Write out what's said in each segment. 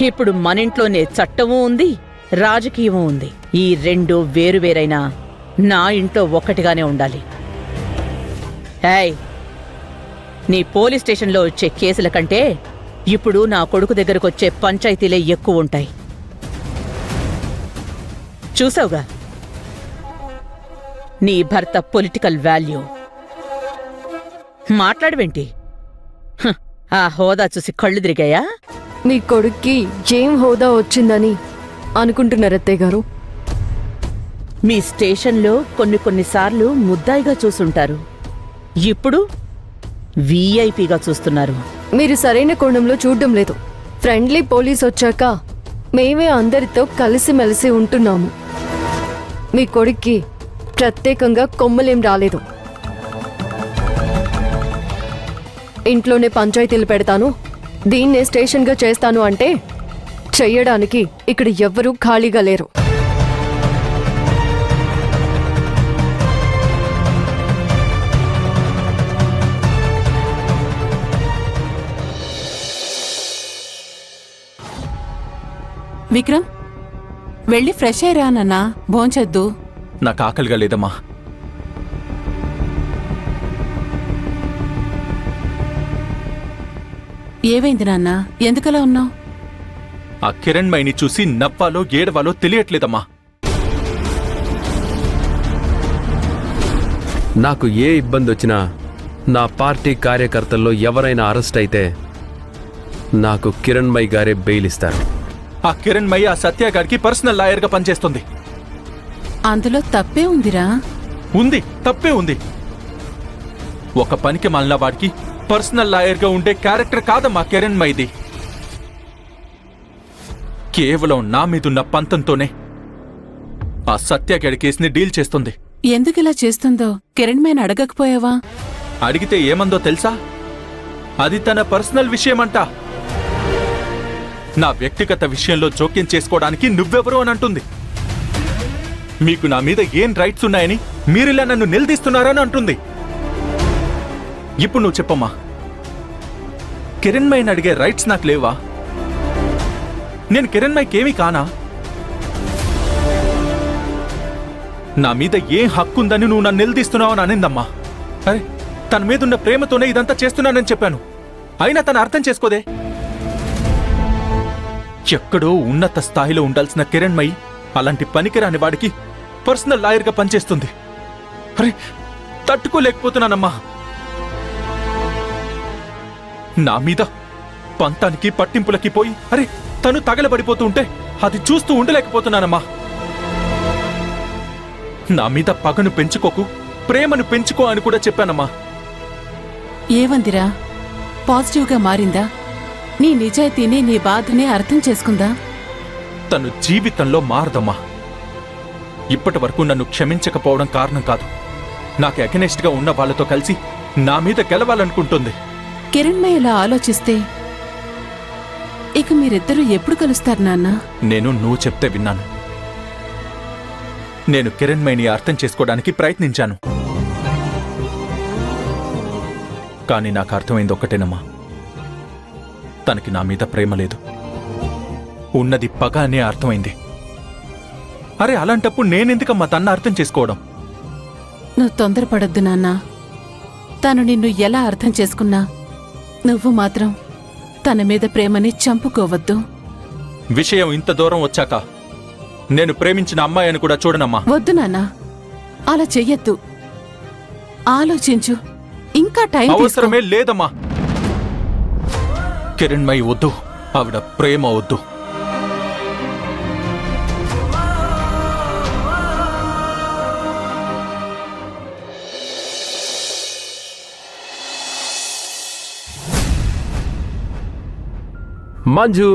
ఇప్పుడు మనింట్లోనే చట్టమూ ఉంది, రాజకీయమూ ఉంది. ఈ రెండు వేరువేరైనా నా ఇంట్లో ఒక్కటిగానే ఉండాలి. ఏయ్, నీ పోలీస్ స్టేషన్లో వచ్చే కేసుల కంటే ఇప్పుడు నా కొడుకు దగ్గరకొచ్చే పంచాయతీలే ఎక్కువ ఉంటాయి. చూసావుగా నీ భర్త పొలిటికల్ వాల్యూ. మాట్లాడవేంటి? ఆ హోదా చూసి కళ్ళు తిరిగాయా? మీ కొడుక్కి ఏం హోదా వచ్చిందని అనుకుంటున్నారత్తయ్య గారు? మీ స్టేషన్లో కొన్నిసార్లు ముద్దాయిగా చూసుంటారు, ఇప్పుడు వీఐపీగా చూస్తున్నారు. మీరు సరైన కోణంలో చూడడం లేదు. ఫ్రెండ్లీ పోలీస్ వచ్చాక మేమే అందరితో కలిసిమెలిసి ఉంటున్నాము. మీ కొడుక్కి ప్రత్యేకంగా కొమ్మలేం రాలేదు. ఇంట్లోనే పంచాయతీలు పెడతాను, దీన్నే స్టేషన్గా చేస్తాను అంటే చెయ్యడానికి ఇక్కడ ఎవ్వరూ ఖాళీగా లేరు. విక్రమ్, వెళ్ళి ఫ్రెష్ అయ్యరా నాన్నా, భోంచొద్దు. నాకు ఆకలిగా లేదమ్మా. ఏవైంది నాన్న, ఎందుకలా ఉన్నావు? ఆ కిరణ్మయిని చూసి నవ్వాలో ఏడవాలో తెలియట్లేదమ్మా. నాకు ఏ ఇబ్బంది వచ్చినా నా పార్టీ కార్యకర్తల్లో ఎవరైనా అరెస్ట్ అయితే నాకు కిరణ్మయి గారే బెయిల్ ఇస్తారు. ఆ కిరణ్మయి ఆ సత్యగారికి పర్సనల్ లాయర్గా పనిచేస్తుంది. అందులో తప్పే ఉందిరా. ఉంది, తప్పే ఉంది. ఒక పనికి మాలిన వాడికి పర్సనల్ లాయర్గా ఉండే క్యారెక్టర్ కాదమ్మా కిరణ్మయిది. కేవలం నా మీదున్న పంతంతోనే ఆ సత్యగాడి కేసుని డీల్ చేస్తుంది. ఎందుకిలా చేస్తుందో కిరణ్మయిని అడగకపోయావా? అడిగితే ఏమందో తెలుసా? అది తన పర్సనల్ విషయమంట. నా వ్యక్తిగత విషయంలో జోక్యం చేసుకోవడానికి నువ్వెవరు అని అంటుంది. మీకు నా మీద ఏం రైట్స్ ఉన్నాయని మీరిలా నన్ను నిలదీస్తున్నారని అంటుంది. ఇప్పుడు నువ్వు చెప్పమ్మా, కిరణ్మయిని అడిగే రైట్స్ నాకు లేవా? నేను కిరణ్మయికేమీ కానా? నా మీద ఏం హక్కుందని నువ్వు నన్ను నిలదీస్తున్నావని అనిందమ్మా. అరే, తన మీదున్న ప్రేమతోనే ఇదంతా చేస్తున్నానని చెప్పాను. అయినా తను అర్థం చేసుకోదే. ఎక్కడో ఉన్నత స్థాయిలో ఉండాల్సిన కిరణ్మయి అలాంటి పనికిరాని వాడికి పర్సనల్ లాయర్గా పనిచేస్తుంది. అరే, తట్టుకోలేకపోతున్నానమ్మా. నా మీద పంతానికి పట్టింపులకి పోయి అరే తను తగలబడిపోతూ ఉంటే అది చూస్తూ ఉండలేకపోతున్నానమ్మా. నా మీద పగను పెంచుకోకు, ప్రేమను పెంచుకో అని కూడా చెప్పానమ్మా. ఏవందిరా, పాజిటివ్గా మారిందా? నీ నిజాయితీని, నీ బాధని అర్థం చేసుకుందా? తను జీవితంలో మారదమ్మా. ఇప్పటి వరకు నన్ను క్షమించకపోవడం కారణం కాదు. నాకు అగెనెస్ట్గా ఉన్న వాళ్ళతో కలిసి నా మీద గెలవాలనుకుంటుంది. కిరణ్మయి ఇలా ఆలోచిస్తే ఇక మీరిద్దరూ ఎప్పుడు కలుస్తారు నాన్న? నేను నువ్వు చెప్తే విన్నాను. నేను కిరణ్మయిని అర్థం చేసుకోవడానికి ప్రయత్నించాను. కానీ నాకు అర్థమైంది ఒక్కటేనమ్మా, తనకి నా మీద ప్రేమ లేదు, ఉన్నది పగ అనే అర్థమైంది. అరే, అలాంటప్పుడు నేనెందుకమ్మా తన్న అర్థం చేసుకోవడం? నువ్వు తొందరపడొద్దు నాన్న. తను నిన్ను ఎలా అర్థం చేసుకున్నా నువ్వు మాత్రం తన మీద ప్రేమని చంపుకోవద్దు. విషయం ఇంత దూరం వచ్చాక నేను ప్రేమించిన అమ్మాయి అని కూడా చూడనమ్మా. వద్దు నాన్న, అలా చెయ్యొద్దు. ఆలోచించు, ఇంకా టైం తీసుకో. అవసరమే లేదమ్మా. కిరణ్మయి వద్దు, ఆవిడ ప్రేమ వద్దు. Manju,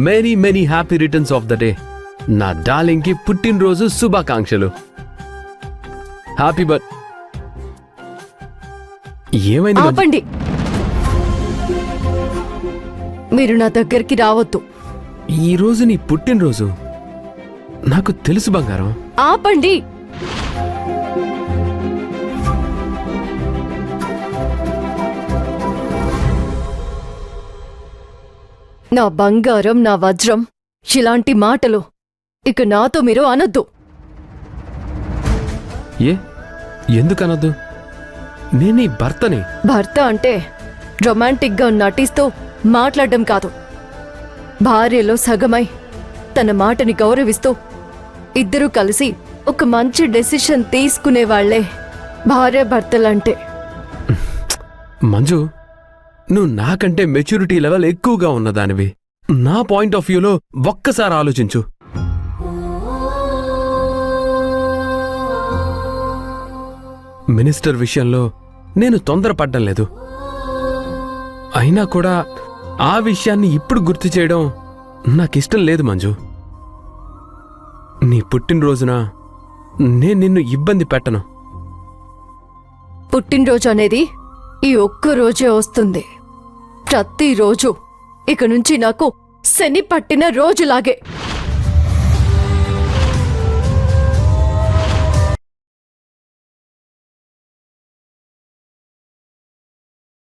many many happy returns of the day. నా డార్లింగ్ కి పుట్టినరోజు శుభాకాంక్షలు. Happy birth. ఏమైంది? ఆపండి, మీరు నా దగ్గరికి రావద్దు. ఈ రోజు నీ పుట్టినరోజు. నాకు తెలుసు బంగారం. ఆపండి. నా బంగారం, నా వజ్రం, ఇలాంటి మాటలు ఇక నాతో మీరు అనొద్దు. ఎందుకనొద్దు? నేనీ భర్తని. భర్త అంటే రొమాంటిక్గా నటిస్తూ మాట్లాడడం కాదు. భార్యలో సగమై తన మాటని గౌరవిస్తూ ఇద్దరూ కలిసి ఒక మంచి డెసిషన్ తీసుకునేవాళ్లే భార్యాభర్తలంటే. మంజు, నువ్వు నాకంటే మెచ్యూరిటీ లెవెల్ ఎక్కువగా ఉన్నదానివి. నా పాయింట్ ఆఫ్ వ్యూలో ఒక్కసారి ఆలోచించు. మినిస్టర్ విషయంలో నేను తొందరపడ్డం లేదు. అయినా కూడా ఆ విషయాన్ని ఇప్పుడు గుర్తు చేయడం నాకిష్టం లేదు మంజు. నీ పుట్టినరోజున నేను నిన్ను ఇబ్బంది పెట్టను. పుట్టినరోజు అనేది ఈ ఒక్క రోజే వస్తుంది. ప్రతిరోజు ఇక నుంచి నాకు శని పట్టిన రోజులాగే.